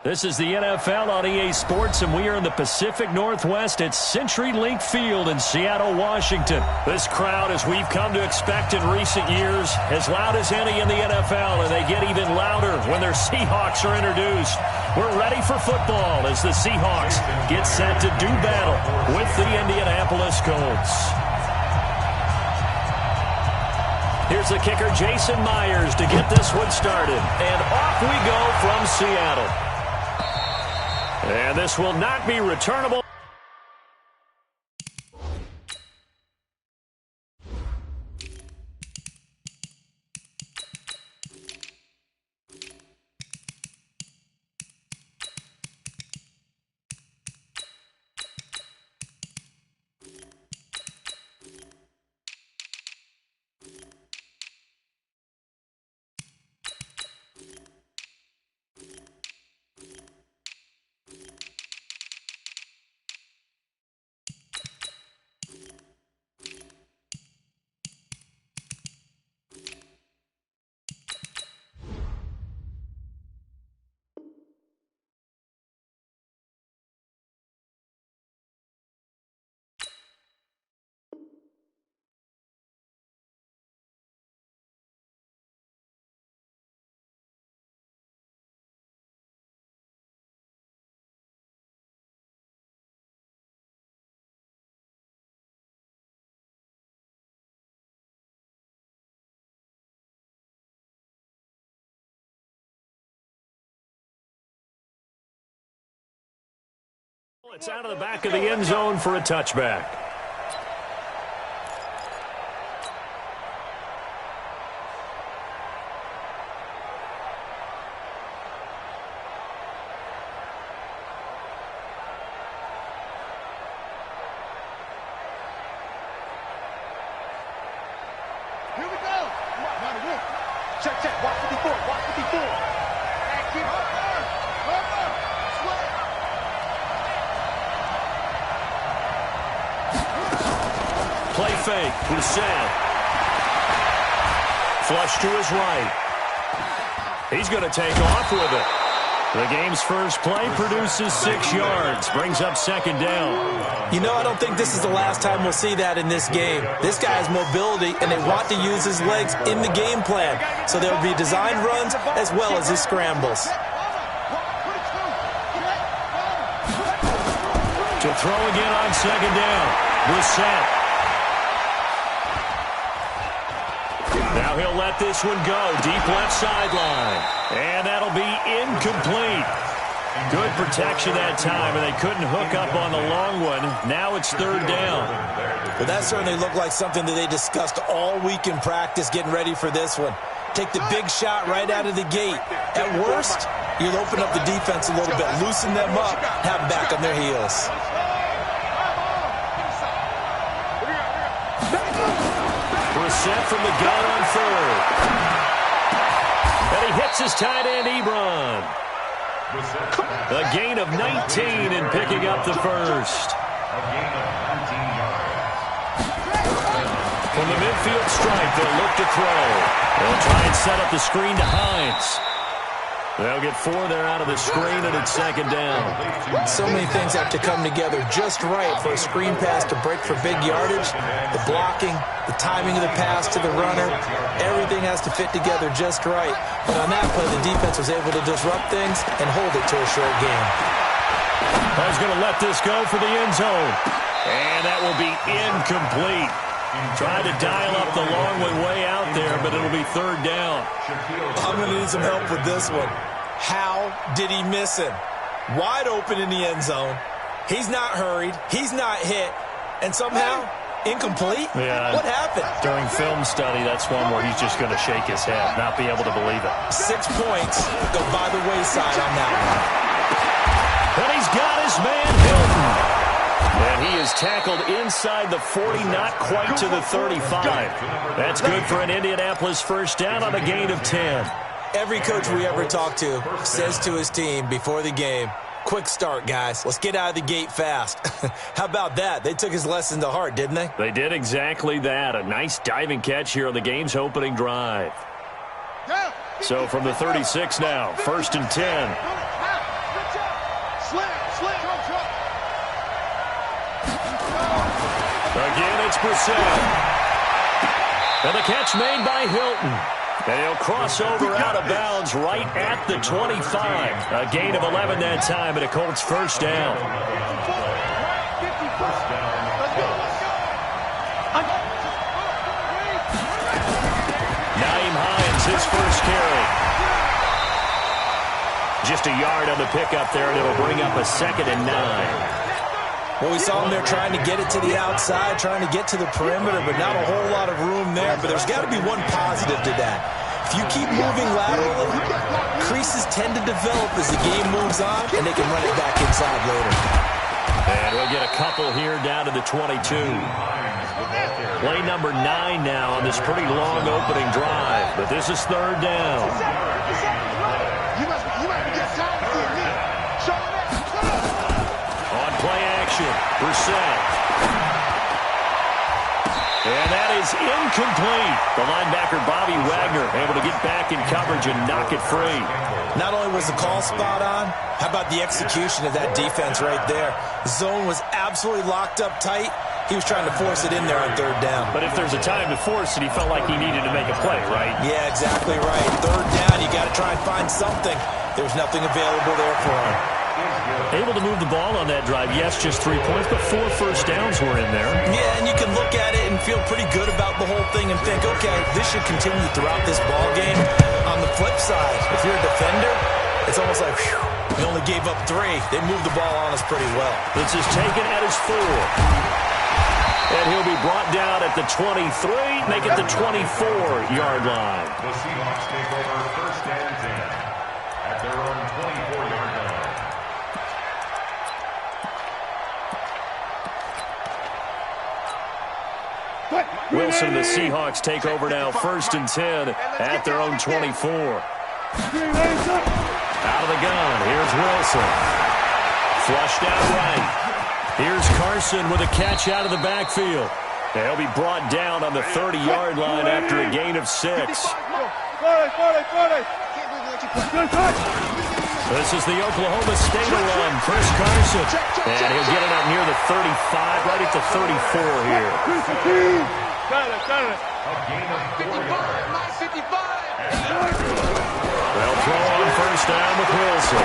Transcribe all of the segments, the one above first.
This is the NFL on EA Sports, and we are in the Pacific Northwest at CenturyLink Field in Seattle, Washington. This crowd, as we've come to expect in recent years, as loud as any in the NFL, and they get even louder when their Seahawks are introduced. We're ready for football as the Seahawks get set to do battle with the Indianapolis Colts. Here's the kicker, Jason Myers, to get this one started. And off we go from Seattle. And this will not be returnable. It's out of the back of the end zone for a touchback. Here we go. Come on, check. Watch 54. Play fake, Brissett. Flush to his right. He's going to take off with it. The game's first play produces 6 yards, brings up second down. You know, I don't think this is the last time we'll see that in this game. This guy has mobility, and they want to use his legs in the game plan. So there will be designed runs as well as his scrambles. To throw again on second down, Brissett. Now he'll let this one go. Deep left sideline. And that'll be incomplete. Good protection that time, and they couldn't hook up on the long one. Now it's third down. Well, that certainly looked like something that they discussed all week in practice getting ready for this one. Take the big shot right out of the gate. At worst, you'll open up the defense a little bit, loosen them up, have them back on their heels. Brissett from the gun on third. And he hits his tight end, Ebron. A gain of 19 and picking up the first. From the midfield stripe, they'll look to throw. They'll try and set up the screen to Hines. They'll get 4 there out of the screen, and it's second down. So many things have to come together just right for a screen pass to break for big yardage. The blocking, the timing of the pass to the runner, everything has to fit together just right. But on that play, the defense was able to disrupt things and hold it to a short game. He's going to let this go for the end zone. And that will be incomplete. Tried to dial up the long one way out there, but it'll be third down. I'm going to need some help with this one. How did he miss him? Wide open in the end zone. He's not hurried. He's not hit. And somehow, incomplete? Yeah. What happened? During film study, that's one where he's just going to shake his head, not be able to believe it. 6 points go by the wayside on that one. And he's got his man, Hilton. And he is tackled inside the 40, not quite to the 35. That's good for an Indianapolis first down on a gain of 10. Every coach we ever talk to says to his team before the game, quick start, guys. Let's get out of the gate fast. How about that? They took his lesson to heart, didn't they? They did exactly that. A nice diving catch here on the game's opening drive. So from the 36 now, first and 10. Again, it's Brissett. And the catch made by Hilton. And he'll cross over out of bounds right at the 25. A gain of 11 that time, and a Colts first down. Naeem Hines, his first carry. Just a yard on the pickup there, and it'll bring up a 2nd and 9. Well, we saw him there trying to get it to the outside, trying to get to the perimeter, but not a whole lot of room there. But there's got to be one positive to that. If you keep moving laterally, creases tend to develop as the game moves on, and they can run it back inside later. And we'll get a couple here down to the 22. Play number 9 now on this pretty long opening drive, but this is 3rd down. You must be getting tired of seeing me. Show me that. On play action, Brissett. And that is incomplete. The linebacker, Bobby Wagner, able to get back in coverage and knock it free. Not only was the call spot on, how about the execution of that defense right there? The zone was absolutely locked up tight. He was trying to force it in there on 3rd down. But if there's a time to force it, he felt like he needed to make a play, right? Yeah, exactly right. 3rd down, you got to try and find something. There was nothing available there for him. Able to move the ball on that drive. Yes, just 3 points, but 4 first downs were in there. Yeah, and you can look at it and feel pretty good about the whole thing and think, okay, this should continue throughout this ball game. On the flip side, if you're a defender, it's almost like, whew, we only gave up 3. They moved the ball on us pretty well. This is taken at his 4. And he'll be brought down at the 23, make it the 24-yard line. The Seahawks take over 1st and 10 at their own 24-yard line. Wilson and the Seahawks take over now 1st and 10 at their own 24. Out of the gun, here's Wilson. Flushed out right. Here's Carson with a catch out of the backfield. They'll be brought down on the 30-yard line after a gain of 6. This is the Oklahoma State run. Chris Carson. And he'll get it up near the 35, right at the 34 here. Got it. A gain of 4 yards. 55. They'll throw on 1st down with Wilson.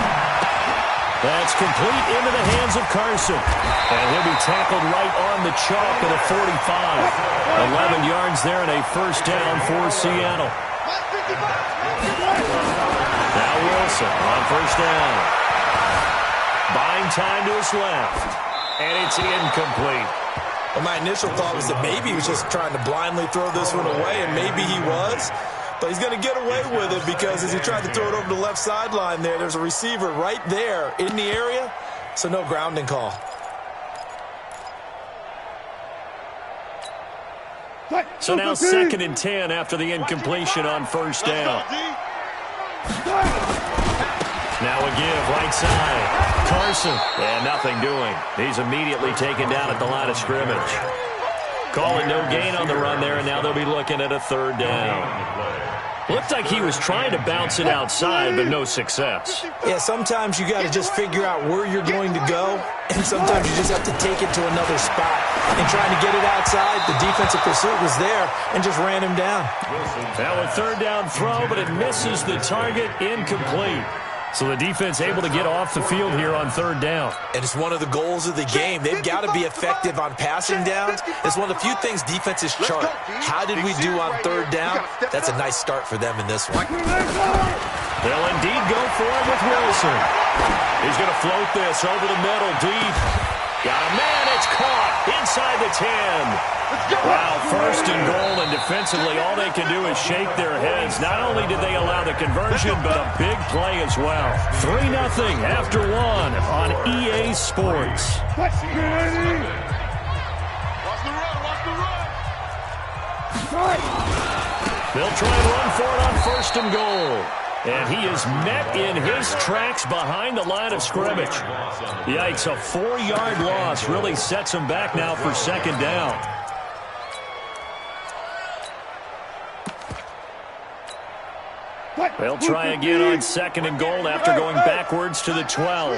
That's complete into the hands of Carson. And he'll be tackled right on the chalk at a 45. 11 yards there and a 1st down for Seattle. Now Wilson on 1st down. Buying time to his left. And it's incomplete. Well, my initial thought was that maybe he was just trying to blindly throw this one away, and maybe he was. But he's going to get away with it because as he tried to throw it over the left sideline there's a receiver right there in the area, so no grounding call. So now 2nd and 10 after the incompletion on 1st down. Now a give, right side. Carson, and nothing doing. He's immediately taken down at the line of scrimmage. Calling no gain on the run there, and now they'll be looking at a 3rd down. Looked like he was trying to bounce it outside, but no success. Yeah, sometimes you got to just figure out where you're going to go, and sometimes you just have to take it to another spot. And trying to get it outside, the defensive pursuit was there and just ran him down. Now a 3rd down throw, but it misses the target, incomplete. So the defense able to get off the field here on 3rd down. And it's one of the goals of the game. They've got to be effective on passing downs. It's one of the few things defenses chart. How did we do on 3rd down? That's a nice start for them in this one. They'll indeed go for it with Wilson. He's going to float this over the middle, deep. Got a man, it's caught inside the 10. Wow, 1st and goal, and defensively all they can do is shake their heads. Not only did they allow the conversion, but a big play as well. 3-0 after 1 on EA Sports. Watch the run. They'll try and run for it on 1st and goal. And he is met in his tracks behind the line of scrimmage. Yikes, a 4-yard loss really sets him back now for 2nd down. They'll try again on 2nd and goal after going backwards to the 12.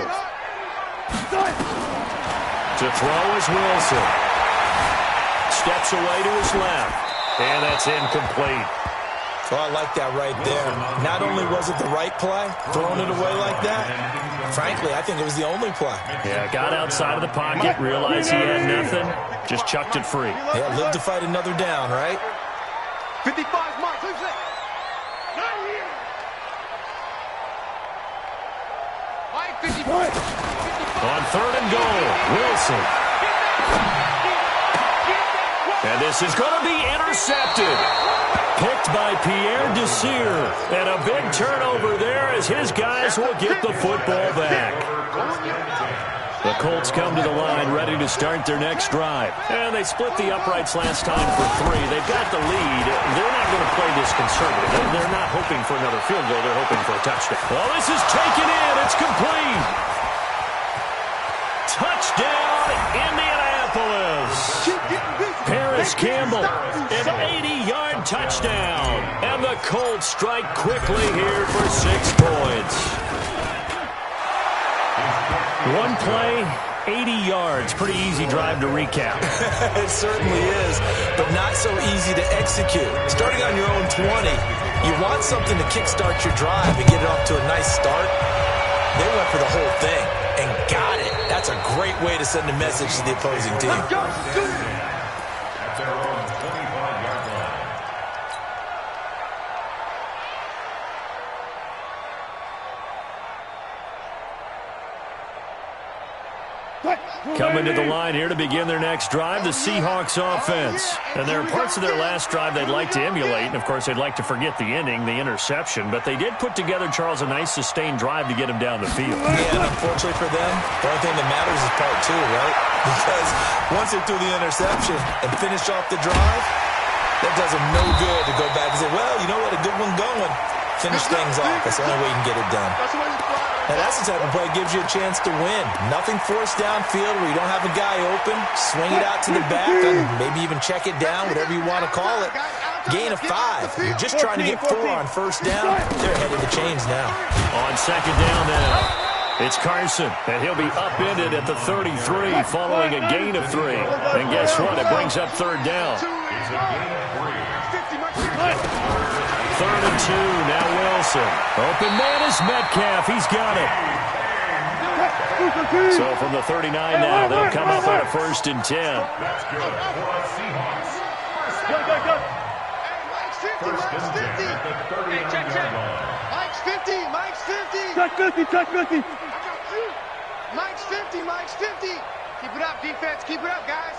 To throw is Wilson. steps away to his left. And that's incomplete. Oh, I like that right there. Not only was it the right play, throwing it away like that, frankly, I think it was the only play. Yeah, got outside of the pocket, realized he had nothing, just chucked it free. Yeah, live to fight another down, right? 55 mark. Who's that? Not here. Mike, 55. On 3rd and goal, Wilson. And this is going to be intercepted. Picked by Pierre Desir. And a big turnover there as his guys will get the football back. The Colts come to the line ready to start their next drive. And they split the uprights last time for 3. They've got the lead. They're not going to play this conservative. They're not hoping for another field goal. They're hoping for a touchdown. Well, this is taken in. It's complete. Touchdown, Indianapolis. Paris Campbell, an 80-yard touchdown. And the Colts strike quickly here for 6 points. One play, 80 yards. Pretty easy drive to recap. It certainly is, but not so easy to execute. Starting on your own 20, you want something to kickstart your drive and get it off to a nice start. They went for the whole thing and got it. That's a great way to send a message to the opposing team. At their own 25-yard line. Coming to the line here to begin their next drive, the Seahawks offense. And there are parts of their last drive they'd like to emulate. And, of course, they'd like to forget the ending, the interception. But they did put together, Charles, a nice sustained drive to get him down the field. Yeah, and unfortunately for them, the only thing that matters is part 2, right? Because once they threw the interception and finished off the drive, that does them no good to go back and say, well, you know what, a good one going. Finish things off. That's the only way you can get it done. And that's the type of play that gives you a chance to win. Nothing forced downfield where you don't have a guy open. Swing it out to the back and maybe even check it down, whatever you want to call it. Gain of 5. You're just trying to get 4 on first down. They're ahead of the chains now. On second down now, it's Carson, and he'll be upended at the 33 following a gain of 3. And guess what? It brings up 3rd down. 3rd and 2, now Wilson. Open man is Metcalf. He's got it. So from the 39 now, they'll come up on a 1st and 10. That's good for the Seahawks. First and 10 at the 39-yard line. Mike's 50. Mike's 50. Check 50. Check 50. Mike's 50. Mike's 50. Keep it up, defense. Keep it up, guys.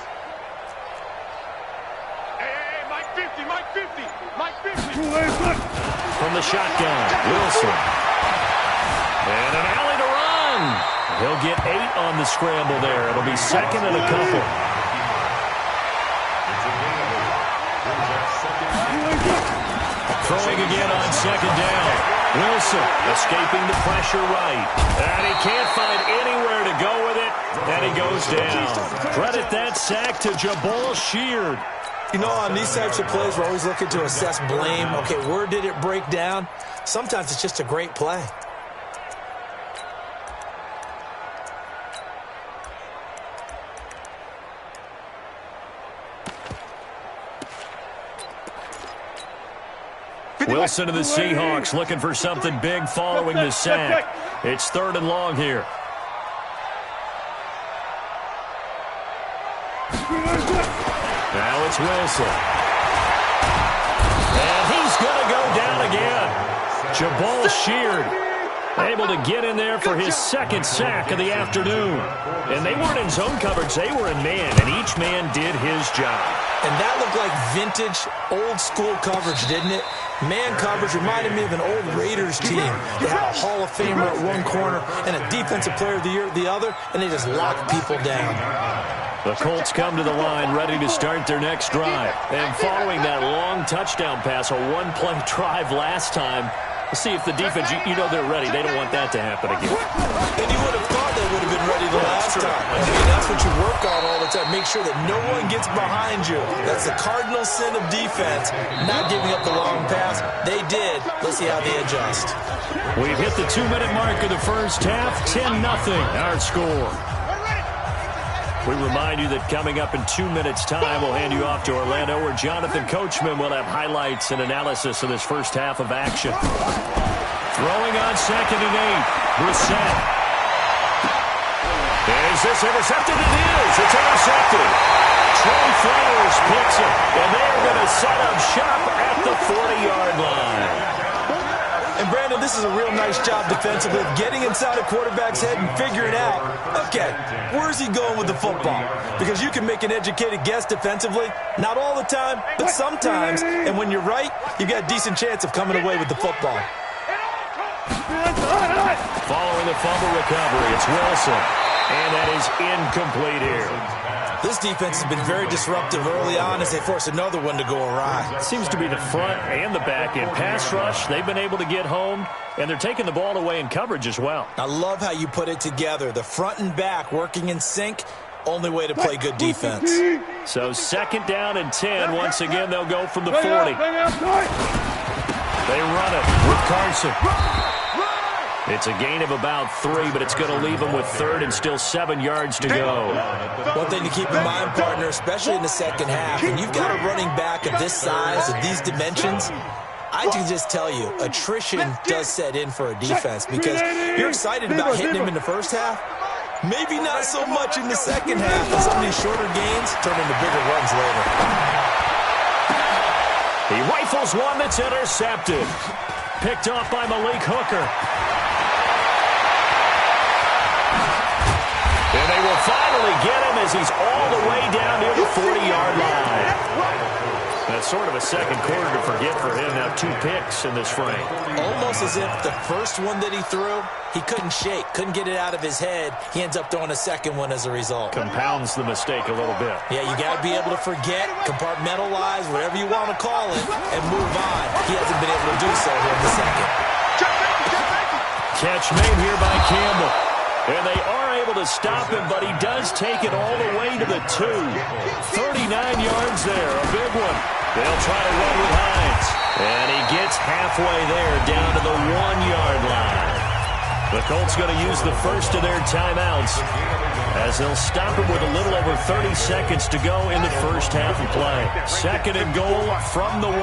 Hey, Mike 50. Mike 50. Mike 50. From the shotgun, Wilson. And an alley to run. He'll get 8 on the scramble there. It'll be 2nd and a couple. Throwing again on 2nd down. Wilson escaping the pressure right. And he can't find anywhere to go with it. And he goes down. Credit that sack to Jabal Sheard. You know, on these types of plays, we're always looking to assess blame. Okay, where did it break down? Sometimes it's just a great play. Wilson and the Seahawks looking for something big following the sack. It's 3rd and long here. Now it's Wilson. And he's going to go down again. Jabal Sheard able to get in there for his 2nd sack of the afternoon. And they weren't in zone coverage. They were in man, and each man did his job. And that looked like vintage, old-school coverage, didn't it? Man coverage reminded me of an old Raiders team. They had a Hall of Famer at one corner and a Defensive Player of the Year at the other, and they just locked people down. The Colts come to the line ready to start their next drive. And following that long touchdown pass, a one-play drive last time, we'll see if the defense, you know they're ready. They don't want that to happen again. And you would have thought they would have been ready the last time. I mean, that's what you work on all the time. Make sure that no one gets behind you. That's the cardinal sin of defense, not giving up the long pass. They did. Let's see how they adjust. We've hit the 2-minute mark of the first half. 10-0 our score. We remind you that coming up in 2 minutes' time, we'll hand you off to Orlando, where Jonathan Coachman will have highlights and analysis of this first half of action. Throwing on 2nd and 8, Brissett. Is this intercepted? It is. It's intercepted. Trey Flowers picks it, and they're going to set up shop at the 40-yard line. And, Brandon, this is a real nice job defensively of getting inside a quarterback's head and figuring out, okay, where's he going with the football? Because you can make an educated guess defensively, not all the time, but sometimes. And when you're right, you've got a decent chance of coming away with the football. Following the fumble recovery, it's Wilson. And that is incomplete here. This defense has been very disruptive early on as they force another one to go awry. Seems to be the front and the back end. Pass rush, they've been able to get home, and they're taking the ball away in coverage as well. I love how you put it together. The front and back working in sync, only way to play good defense. So 2nd down and 10. Once again, they'll go from the 40. They run it with Carson. It's a gain of about 3, but it's going to leave them with 3rd and still 7 yards to go. One thing to keep in mind, partner, especially in the second half, when you've got a running back of this size, of these dimensions, I can just tell you, attrition does set in for a defense because you're excited about hitting him in the first half. Maybe not so much in the second half, and some of these shorter gains turn into bigger runs later. He rifles one that's intercepted. Picked off by Malik Hooker. And they will finally get him as he's all the way down near the 40-yard line. That's sort of a second quarter to forget for him. Now 2 picks in this frame. Almost as if the first one that he threw, he couldn't shake, couldn't get it out of his head. He ends up throwing a second one as a result. Compounds the mistake a little bit. Yeah, you got to be able to forget, compartmentalize, whatever you want to call it, and move on. He hasn't been able to do so here in the second. Catch made here by Campbell. And they are able to stop him, but he does take it all the way to the 2. 39 yards there, a big one. They'll try to run with Hines. And he gets halfway there, down to the 1-yard line. The Colts going to use the first of their timeouts as they'll stop him with a little over 30 seconds to go in the first half of play. 2nd and goal from the 1.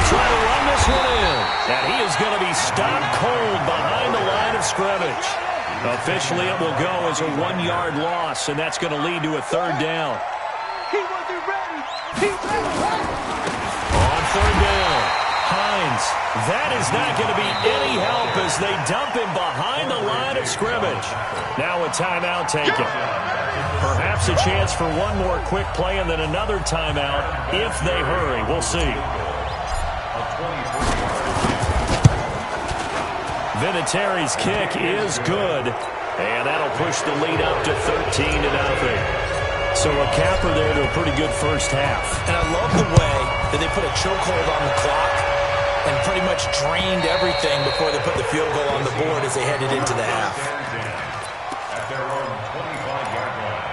Try to run this one in. And he is going to be stopped cold behind the line of scrimmage. Officially, it will go as a 1-yard loss, and that's going to lead to a 3rd down. On 3rd down, Hines. That is not going to be any help as they dump him behind the line of scrimmage. Now a timeout taken. Perhaps a chance for one more quick play and then another timeout if they hurry. We'll see. Vinatieri's kick is good, and that'll push the lead up to 13-0. So a capper there to a pretty good first half. And I love the way that they put a chokehold on the clock and pretty much drained everything before they put the field goal on the board as they headed into the half. At their own 25-yard line.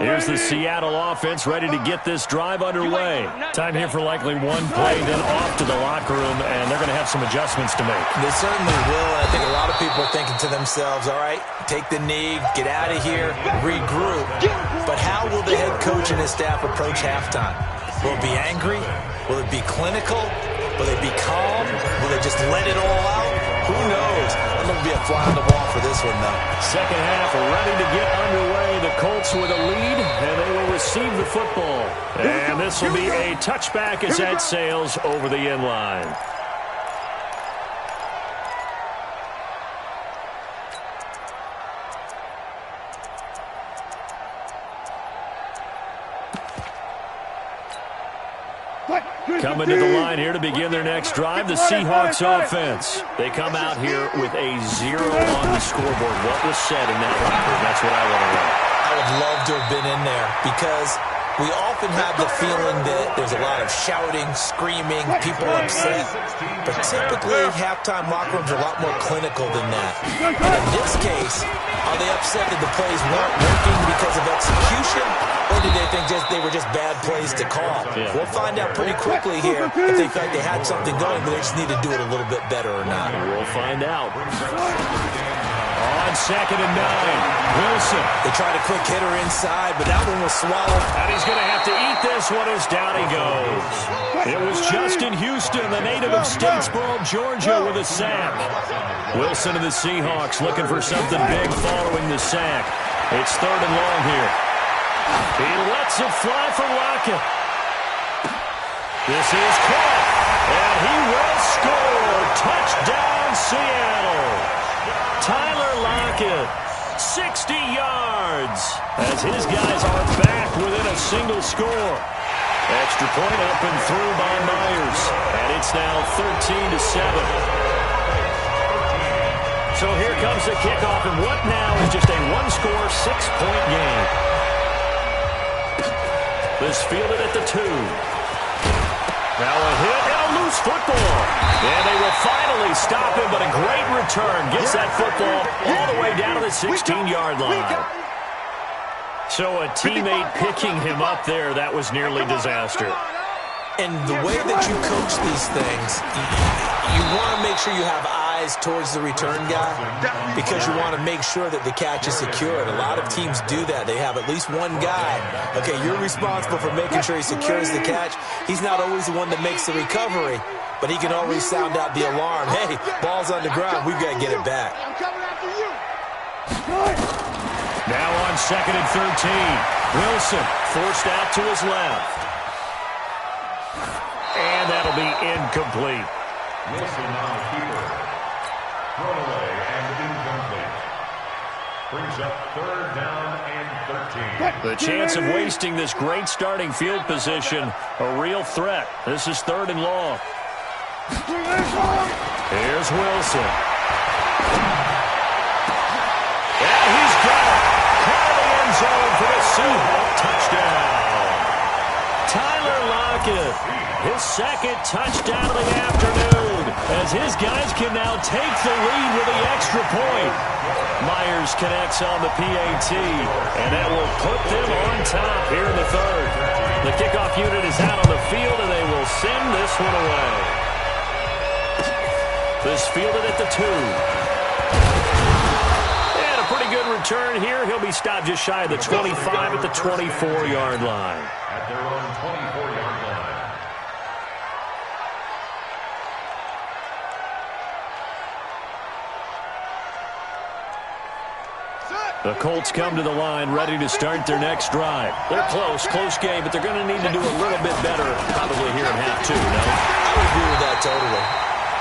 Here's the Seattle offense ready to get this drive underway. Time here for likely one play, then off to the locker room, and they're going to have some adjustments to make. They certainly will, and I think a lot of people are thinking to themselves, all right, take the knee, get out of here, regroup. But how will the head coach and his staff approach halftime? Will it be angry? Will it be clinical? Will they be calm? Will they just let it all out? Who knows? I'm going to be a fly on the wall for this one, though. Second half ready to get underway. The Colts with a lead, and they will receive the football. And this will be a touchback as that sails over the end line. Coming to the line here to begin their next drive, the Seahawks offense. They come out here with a 0 on the scoreboard. What was said in that locker room? That's what I want to know. I would love to have been in there because we often have the feeling that there's a lot of shouting, screaming, people upset. But typically, halftime locker rooms are a lot more clinical than that. And in this case, Are they upset that the plays weren't working because of execution, or did they think they were just bad plays to call? Yeah. We'll find out pretty quickly here if they felt they had something going, but they just need to do it a little bit better or not. We'll find out. On 2nd and 9, Wilson. They tried a quick hitter inside, but that one was swallowed. And he's going to have to eat this one as down he goes. It was Justin Houston, the native of Statesboro, Georgia, with a sack. Wilson and the Seahawks looking for something big following the sack. It's 3rd and long here. He lets it fly for Lockett. This is caught, and he will score. Touchdown, Seattle. Tyler Lockett, 60 yards, as his guys are back within a single score. Extra point up and through by Myers, and it's now 13-7. So here comes the kickoff, and what now is just a one-score, 6-point game. This fielded at the 2. Now a hit and a loose football. And they will finally stop him, but a great return. Gets that football all the way down to the 16-yard line. So a teammate picking him up there, that was nearly disaster. And the way that you coach these things, you want to make sure you have eyes towards the return guy because you want to make sure that the catch is secured. A lot of teams do that. They have at least one guy. Okay, you're responsible for making sure he secures the catch. He's not always the one that makes the recovery, but he can always sound out the alarm. Hey, ball's on the ground. We've got to get it back. Now on 2nd and 13, Wilson forced out to his left. And that'll be incomplete. Wilson on the keeper. Thrown away and incomplete. Brings up 3rd down and 13. The chance of wasting this great starting field position, a real threat. This is 3rd and long. Here's Wilson. And he's got it. Caught in the end zone for the Seahawk touchdown. Tyler Lockett, his 2nd touchdown of the afternoon, as his guys can now take the lead with the extra point. Myers connects on the PAT, and that will put them on top here in the 3rd. The kickoff unit is out on the field, and they will send this one away. This fielded at the 2. And a pretty good return here. He'll be stopped just shy of the 25 at the 24-yard line. At their own 24-yard line. The Colts come to the line ready to start their next drive. They're close game, but they're going to need to do a little bit better probably here in half 2, no? I would agree with that totally.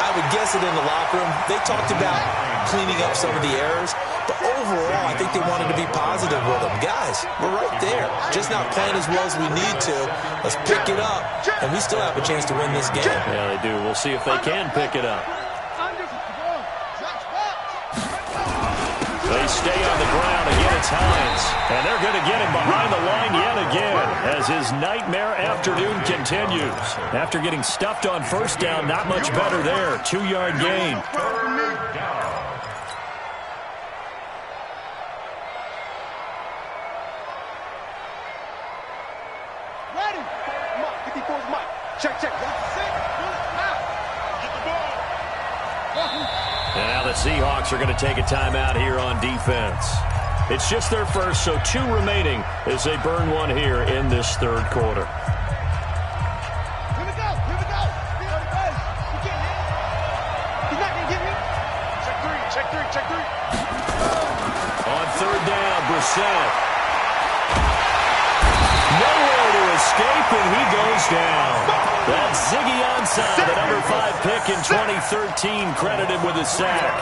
I would guess it in the locker room. They talked about cleaning up some of the errors, but overall, I think they wanted to be positive with them. Guys, we're right there. Just not playing as well as we need to. Let's pick it up, and we still have a chance to win this game. Yeah, they do. We'll see if they can pick it up. They stay on the ground. Again, it's Hines. And they're going to get him behind the line yet again as his nightmare afternoon continues. After getting stuffed on 1st down, not much better there. 2-yard gain. Ready. Mike, 54's Mike. Check. Get the ball. And now the Seahawks are going to take a timeout here on defense. It's just their first, so 2 remaining as they burn one here in this 3rd quarter. Here we go. You can't hit. He's not going to get me. Check 3. On 3rd down, Brissett. Nowhere to escape, and he goes down. That's Ziggy Ansah, the number 5 pick in 2013, credited with a sack.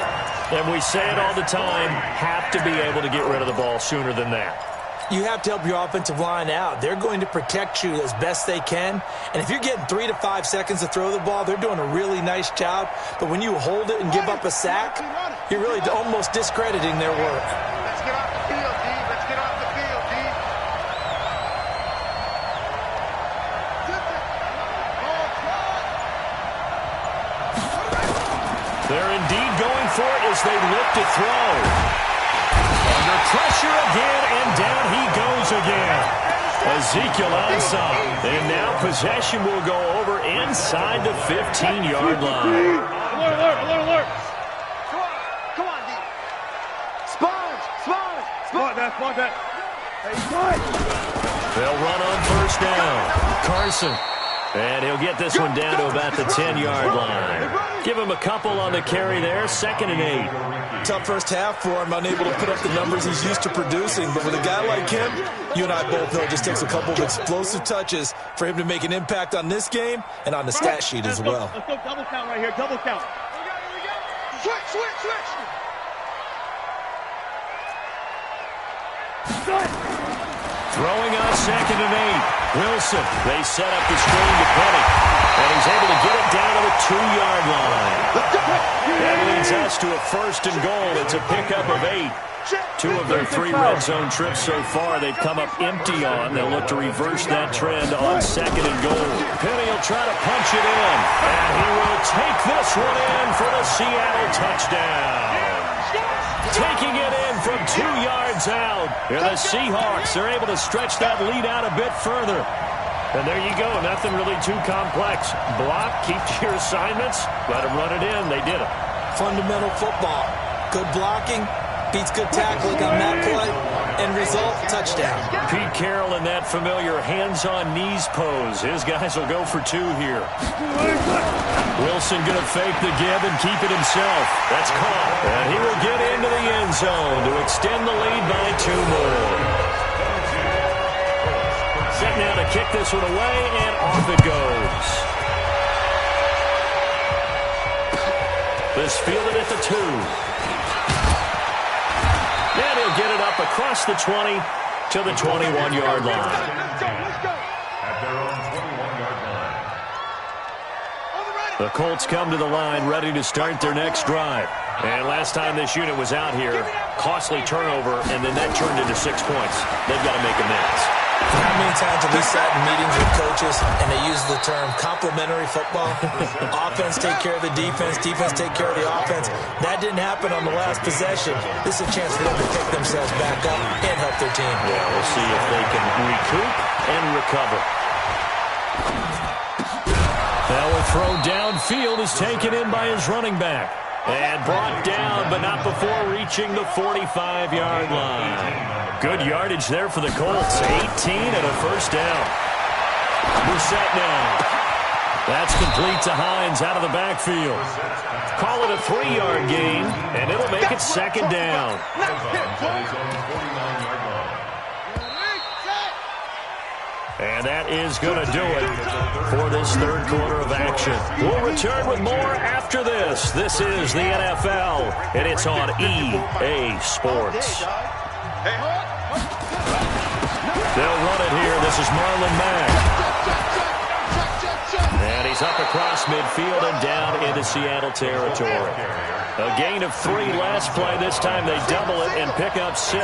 And we say it all the time, have to be able to get rid of the ball sooner than that. You have to help your offensive line out. They're going to protect you as best they can. And if you're getting 3 to 5 seconds to throw the ball, they're doing a really nice job. But when you hold it and give up a sack, you're really almost discrediting their work. Let's get off the field, D. Let's get off the field, D. They're indeed going for it as they look to throw. Under pressure again, and down he goes again. Ezekiel Ansah. And now possession will go over inside the 15-yard line. Alert. Come on, D. Smart that. Hey, They'll run on first down. Carson. And he'll get this one down to about the 10-yard line. Give him a couple on the carry there. 2nd and 8. Tough first half for him, unable to put up the numbers he's used to producing. But with a guy like him, you and I both know it just takes a couple of explosive touches for him to make an impact on this game and on the stat sheet as well. Let's go double count right here. Double count. Switch. Throwing on 2nd and 8. Wilson. They set up the screen to Penny. And he's able to get it down to the 2-yard line. That leads us to a 1st and goal. It's a pickup of 8. 2 of their 3 red zone trips so far they've come up empty on. They'll look to reverse that trend on 2nd and goal. Penny will try to punch it in. And he will take this one in for the Seattle touchdown. Taking it in from 2 yards out. And the Seahawks are able to stretch that lead out a bit further. And there you go. Nothing really too complex. Block, keep to your assignments, let them run it in. They did it. Fundamental football. Good blocking beats good tackling on that play. End result, touchdown. Pete Carroll in that familiar hands-on-knees pose. His guys will go for 2 here. Wilson going to fake the give and keep it himself. That's caught. And he will get into the end zone to extend the lead by 2 more. Set now to kick this one away, and off it goes. This fielded at the 2. And he'll get it up across the 20 to the 21-yard line. At their own 21-yard line. The Colts come to the line ready to start their next drive. And last time this unit was out here, costly turnover, and then that turned into 6 points. They've got to make amends. How many times have we sat in meetings with coaches and they use the term complementary football? Offense take care of the defense, defense take care of the offense. That didn't happen on the last possession. This is a chance for them to pick themselves back up and help their team. Yeah, we'll see if they can recoup and recover. Now a throw downfield is taken in by his running back. And brought down, but not before reaching the 45-yard line. Good yardage there for the Colts. 18 and a first down. Brissett now. That's complete to Hines out of the backfield. Call it a 3-yard gain, and it'll make it 2nd down. And that is going to do it for this 3rd quarter of action. We'll return with more after this. This is the NFL, and it's on EA Sports. They'll run it here. This is Marlon Mack. And he's up across midfield and down into Seattle territory. A gain of 3 last play. This time they double it and pick up 6.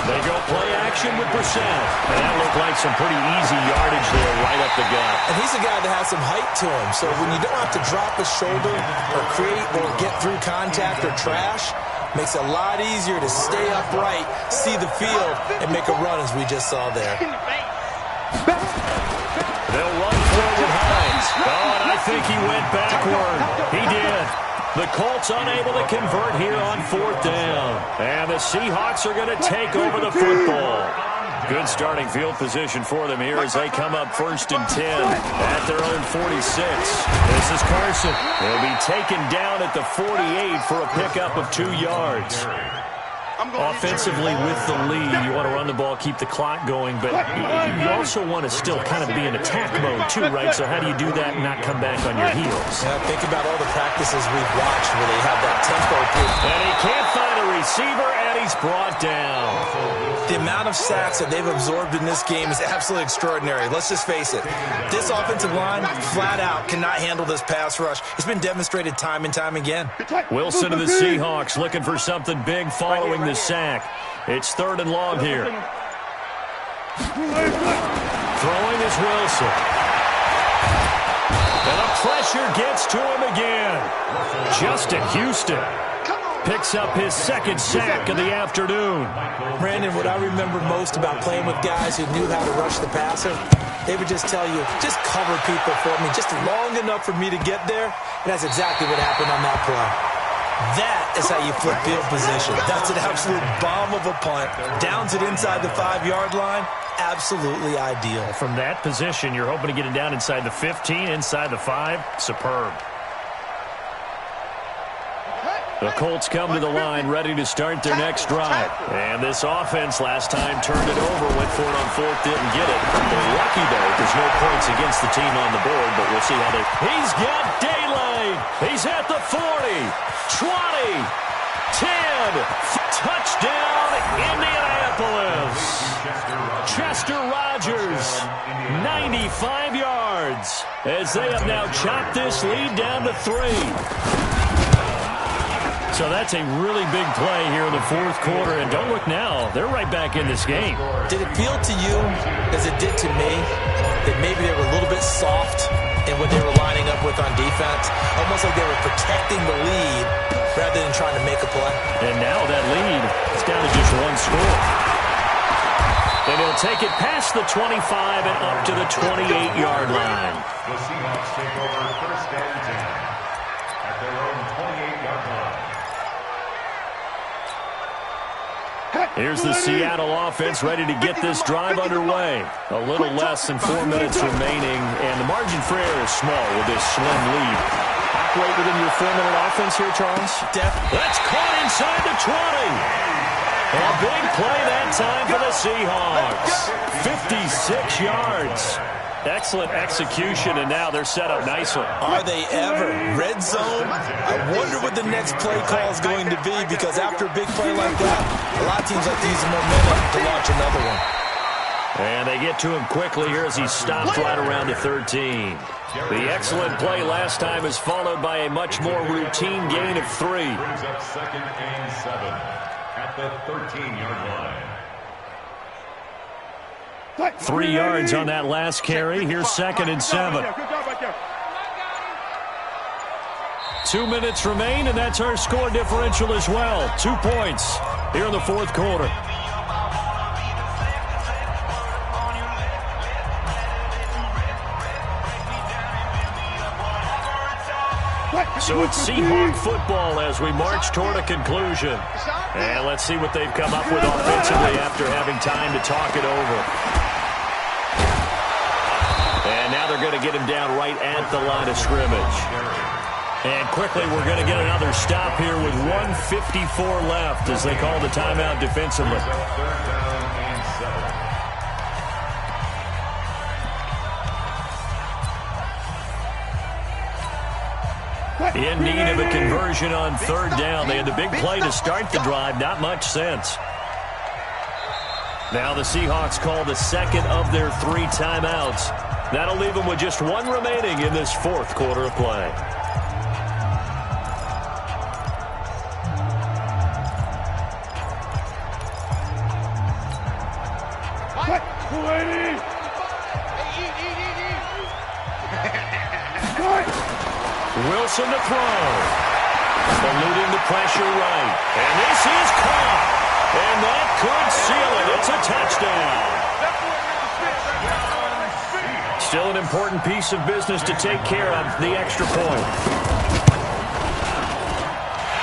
They go play action with Brissett. And that looked like some pretty easy yardage there right up the gut. And he's a guy that has some height to him. So when you don't have to drop a shoulder or create or get through contact or trash, makes it a lot easier to stay upright, see the field, and make a run as we just saw there. They'll run forward Hines. Oh, and I think he went backward. He did. The Colts unable to convert here on 4th down. And the Seahawks are going to take over the football. Good starting field position for them here as they come up 1st and 10 at their own 46. This is Carson. He'll be taken down at the 48 for a pickup of 2 yards. Offensively with the lead, you want to run the ball, keep the clock going, but you also want to still kind of be in attack mode too, right? So how do you do that and not come back on your heels? Yeah, think about all the practices we've watched where they have that tempo. And he can't find a receiver, and he's brought down. The amount of sacks that they've absorbed in this game is absolutely extraordinary. Let's just face it. This offensive line, flat out, cannot handle this pass rush. It's been demonstrated time and time again. Wilson to the Seahawks looking for something big following the sack. It's 3rd and long here. Throwing is Wilson. And the pressure gets to him again. Justin Houston. picks up his second sack of the afternoon. Brandon, what I remember most about playing with guys who knew how to rush the passer, they would just tell you, just cover people for me, just long enough for me to get there. And that's exactly what happened on that play. That is how you flip field position. That's an absolute bomb of a punt. Downs it inside the 5-yard line. Absolutely ideal. From that position, you're hoping to get it down inside the 15, inside the 5. Superb. The Colts come to the line, ready to start their next drive. And this offense last time turned it over, went for it on fourth, didn't get it. They're lucky, though. There's no points against the team on the board, but we'll see how they... He's got daylight. He's at the 40, 20, 10. Touchdown, Indianapolis. Chester Rogers, 95 yards, as they have now chopped this lead down to 3. So that's a really big play here in the fourth quarter. And don't look now, they're right back in this game. Did it feel to you, as it did to me, that maybe they were a little bit soft in what they were lining up with on defense? Almost like they were protecting the lead rather than trying to make a play. And now that lead is down to just one score. And he'll take it past the 25 and up to the 28-yard line. The Seahawks take over first and 10 at their own 28-yard line. Here's the Seattle offense ready to get this drive underway. A little less than 4 minutes remaining, and the margin for error is small with this slim lead. Operate within your 4-minute offense here, Charles? That's caught inside the 20. A big play that time for the Seahawks. 56 yards. Excellent execution, and now they're set up nicely. Are they ever? Red zone? I wonder what the next play call is going to be, because after a big play like that, a lot of teams like to use the momentum to launch another one. And they get to him quickly here as he stopped right around the 13. The excellent play last time is followed by a much more routine gain of 3. Brings up second and 7 at the 13-yard line. 3 yards on that last carry. Here's second and 7. 2 minutes remain, and that's our score differential as well. 2 points here in the fourth quarter. So it's Seahawk football as we march toward a conclusion. And let's see what they've come up with offensively after having time to talk it over. And now they're going to get him down right at the line of scrimmage. And quickly, we're going to get another stop here with 1:54 left as they call the timeout defensively. In need of a conversion on third down. They had the big play to start the drive. Not much sense. Now the Seahawks call the second of their 3 timeouts. That'll leave them with just 1 remaining in this fourth quarter of play. Wilson to throw. Eluding the pressure right. And this is caught. And that could seal it. It's a touchdown. Still an important piece of business to take care of, the extra point.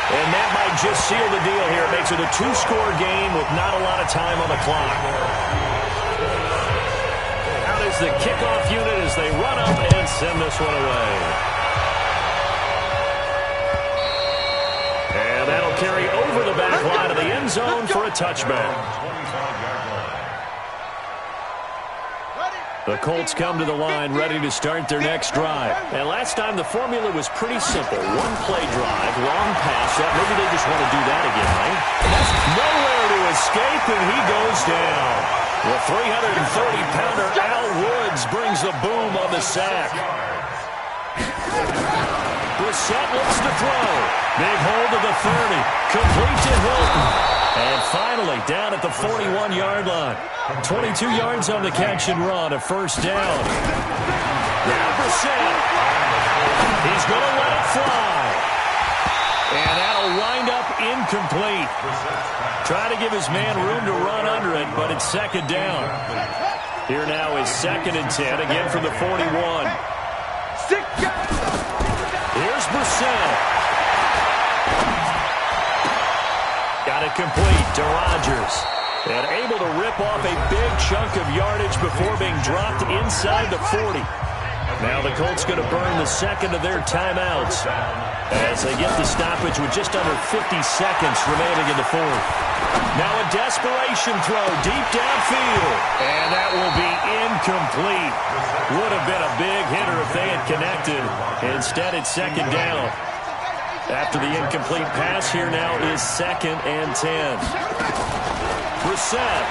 And that might just seal the deal here. It makes it a 2-score game with not a lot of time on the clock. Out is the kickoff unit as they run up and send this one away. And that'll carry over the back line of the end zone for a touchback. The Colts come to the line ready to start their next drive. And last time the formula was pretty simple. 1-play drive, long pass. Maybe they just want to do that again, right? That's nowhere to escape, and he goes down. The 330-pounder Al Woods brings the boom on the sack. Brissett looks to throw. Big hold of the 30. Complete to Hilton. And finally, down at the 41-yard line. 22 yards on the catch and run, a first down. Now Brissett. He's going to let it fly. And that'll wind up Trying to give his man room to run under it, but it's second down. Here now is 2nd and 10, again from the 41. Here's Brissett. Got it complete to Rodgers. And able to rip off a big chunk of yardage before being dropped inside the 40. Now the Colts going to burn the second of their timeouts as they get the stoppage with just under 50 seconds remaining in the fourth. Now a desperation throw deep downfield. And that will be incomplete. Would have been a big hitter if they had connected. Instead, it's second down. After the incomplete pass, here now is 2nd and 10. Brissett.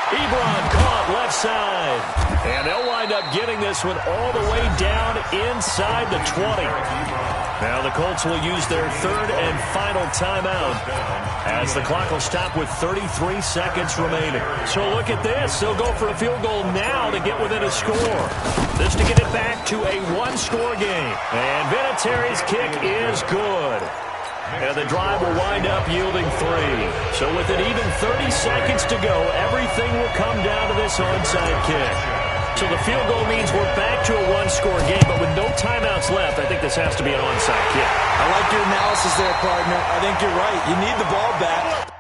Ebron caught left side. And they'll wind up getting this one all the way down inside the 20. Now the Colts will use their 3rd and final timeout as the clock will stop with 33 seconds remaining. So look at this. They'll go for a field goal now to get within a score. This to get it back to a one-score game. And Vinatieri's kick is good. And the drive will wind up yielding 3. So with an even 30 seconds to go, everything will come down to this onside kick. So the field goal means we're back to a one-score game, but with no timeouts left, I think this has to be an onside kick. I like your analysis there, partner. I think you're right. You need the ball back.